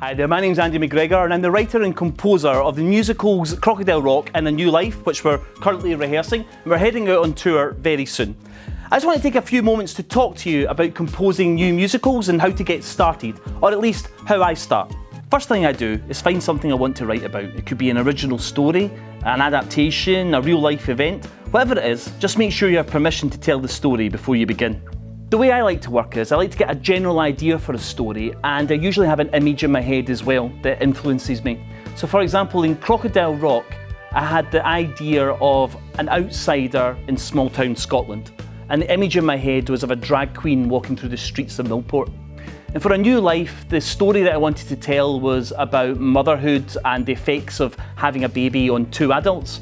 Hi there, my name's Andy McGregor and I'm the writer and composer of the musicals Crocodile Rock and A New Life, which we're currently rehearsing, and we're heading out on tour very soon. I just want to take a few moments to talk to you about composing new musicals and how to get started, or at least how I start. First thing I do is find something I want to write about. It could be an original story, an adaptation, a real life event, whatever it is, just make sure you have permission to tell the story before you begin. The way I like to work is I like to get a general idea for a story, and I usually have an image in my head as well that influences me. So for example, in Crocodile Rock, I had the idea of an outsider in small town Scotland, and the image in my head was of a drag queen walking through the streets of Millport. And for A New Life, the story that I wanted to tell was about motherhood and the effects of having a baby on two adults.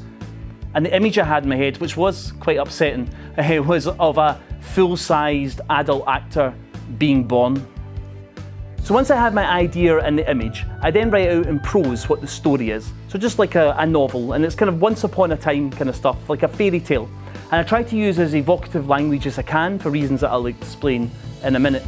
And the image I had in my head, which was quite upsetting, was of a full-sized adult actor being born. So once I had my idea and the image, I then write out in prose what the story is. So just like a novel, and it's kind of once upon a time kind of stuff, like a fairy tale. And I try to use as evocative language as I can for reasons that I'll explain in a minute.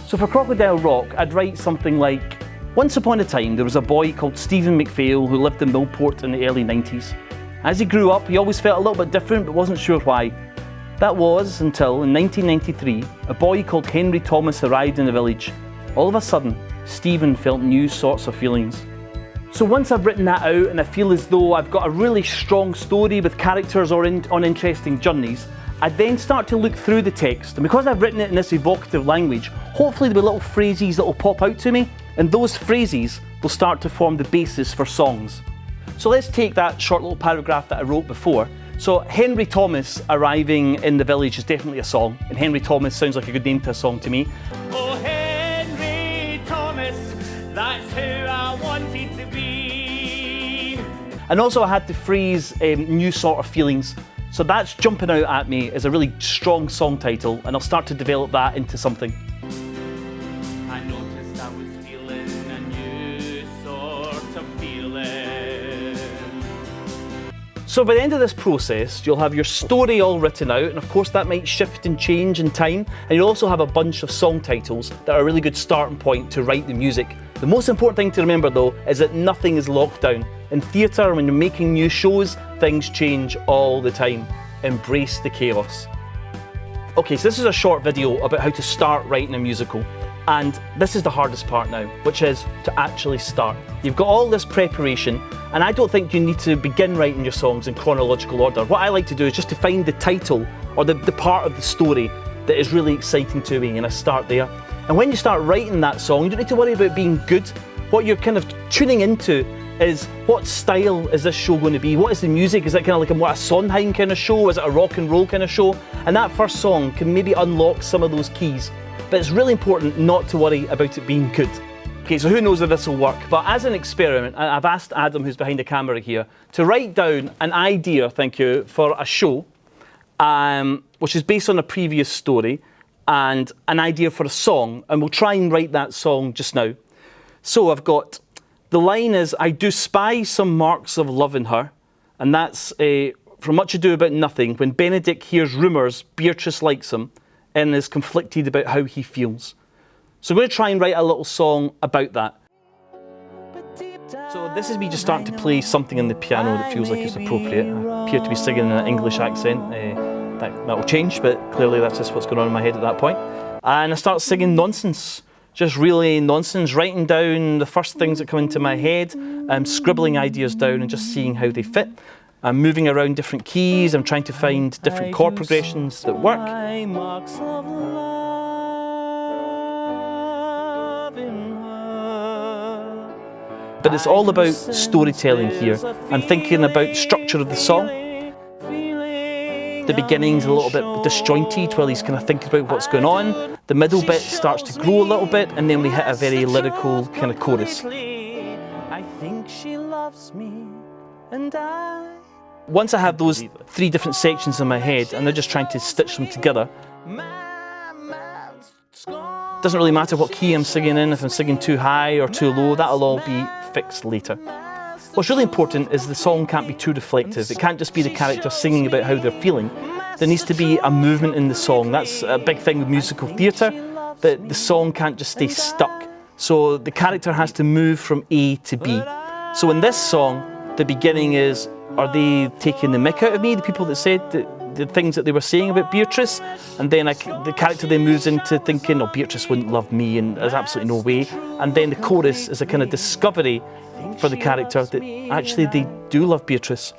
So for Crocodile Rock, I'd write something like, once upon a time there was a boy called Stephen McPhail who lived in Millport in the early 90s. As he grew up, he always felt a little bit different but wasn't sure why. That was until, in 1993, a boy called Henry Thomas arrived in the village. All of a sudden, Stephen felt new sorts of feelings. So once I've written that out and I feel as though I've got a really strong story with characters on interesting journeys, I then start to look through the text, and because I've written it in this evocative language, hopefully there'll be little phrases that will pop out to me, and those phrases will start to form the basis for songs. So let's take that short little paragraph that I wrote before. So Henry Thomas arriving in the village is definitely a song, and Henry Thomas sounds like a good name to a song to me. Oh Henry Thomas, that's who I wanted to be. And also I had the phrase new sort of feelings. So that's jumping out at me as a really strong song title, and I'll start to develop that into something. I noticed I was feeling a new sort of feeling. So by the end of this process, you'll have your story all written out, and of course that might shift and change in time, and you'll also have a bunch of song titles that are a really good starting point to write the music. The most important thing to remember though is that nothing is locked down. In theatre, when you're making new shows, things change all the time. Embrace the chaos. Okay, so this is a short video about how to start writing a musical. And this is the hardest part now, which is to actually start. You've got all this preparation, and I don't think you need to begin writing your songs in chronological order. What I like to do is just to find the title or the part of the story that is really exciting to me, and I start there. And when you start writing that song, you don't need to worry about being good. What you're kind of tuning into is, what style is this show going to be? What is the music? Is it kind of like a Sondheim kind of show? Is it a rock and roll kind of show? And that first song can maybe unlock some of those keys. But it's really important not to worry about it being good. Okay, so who knows if this will work? But as an experiment, I've asked Adam, who's behind the camera here, to write down an idea, thank you, for a show, which is based on a previous story, and an idea for a song, and we'll try and write that song just now. So I've got, the line is, I do spy some marks of love in her, and that's from Much Ado About Nothing, when Benedict hears rumours Beatrice likes him and is conflicted about how he feels. So I'm going to try and write a little song about that. So this is me just starting to play something on the piano that feels like it's appropriate. I appear to be singing in an English accent. That will change, but clearly that's just what's going on in my head at that point. And I start singing nonsense. Just really nonsense, writing down the first things that come into my head, scribbling ideas down and just seeing how they fit. I'm moving around different keys, I'm trying to find different chord progressions that work. But it's all about storytelling here. I'm thinking about the structure of the song. The beginning's a little bit disjointed while he's kind of thinking about what's going on. The middle bit starts to grow a little bit, and then we hit a very lyrical kind of chorus. I think she loves me, and Once I have those three different sections in my head, and they're just trying to stitch them together, doesn't really matter what key I'm singing in, if I'm singing too high or too low, that'll all be fixed later. What's really important is the song can't be too reflective. It can't just be the character singing about how they're feeling. There needs to be a movement in the song. That's a big thing with musical theatre, that the song can't just stay stuck. So the character has to move from A to B. So in this song, the beginning is, are they taking the mick out of me, the people that said the things that they were saying about Beatrice? And then the character then moves into thinking, oh, Beatrice wouldn't love me, and there's absolutely no way. And then the chorus is a kind of discovery for the character that actually they do love Beatrice.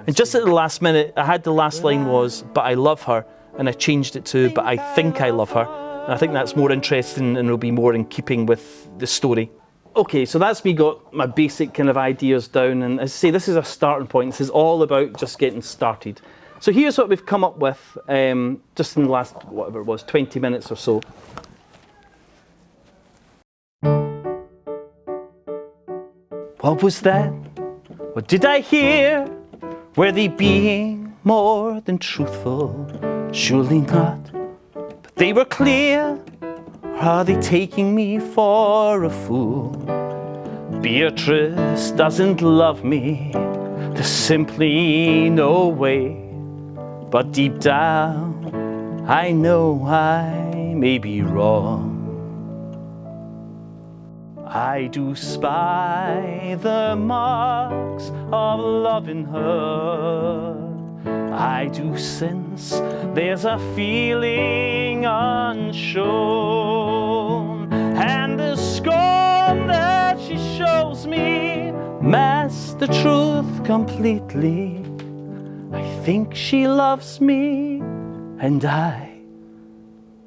And just at the last minute, I had the last line was, but I love her, and I changed it to, but I think I love her. And I think that's more interesting and will be more in keeping with the story. Okay, so that's me got my basic kind of ideas down, and as I say, this is a starting point. This is all about just getting started. So here's what we've come up with just in the last, whatever it was, 20 minutes or so. What was that? What did I hear? Were they being more than truthful? Surely not. But they were clear. Are they taking me for a fool? Beatrice doesn't love me. There's simply no way. But deep down, I know I may be wrong. I do spy the marks of love in her. I do sense there's a feeling unshown, and the scorn that she shows me masks the truth completely. I think she loves me, and I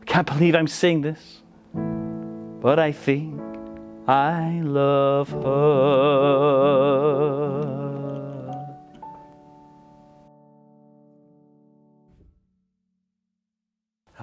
can't believe I'm saying this, but I think I love her.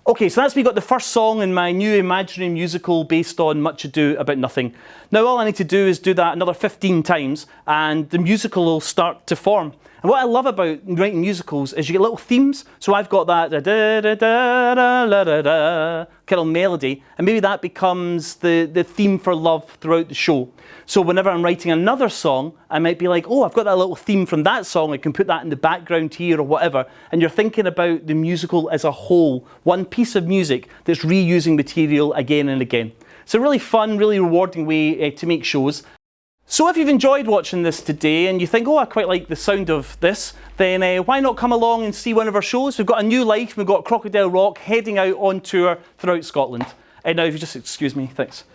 Okay, so that's me got the first song in my new imaginary musical based on Much Ado About Nothing. Now all I need to do is do that another 15 times and the musical will start to form. And what I love about writing musicals is you get little themes. So I've got that da da da da da da da kind of melody, and maybe that becomes the theme for love throughout the show. So whenever I'm writing another song, I might be like, oh, I've got that little theme from that song, I can put that in the background here or whatever. And you're thinking about the musical as a whole, one piece of music that's reusing material again and again. It's a really fun, really rewarding way to make shows. So if you've enjoyed watching this today and you think, oh, I quite like the sound of this, then why not come along and see one of our shows? We've got A New Life, we've got Crocodile Rock heading out on tour throughout Scotland. Now, if you just excuse me, thanks.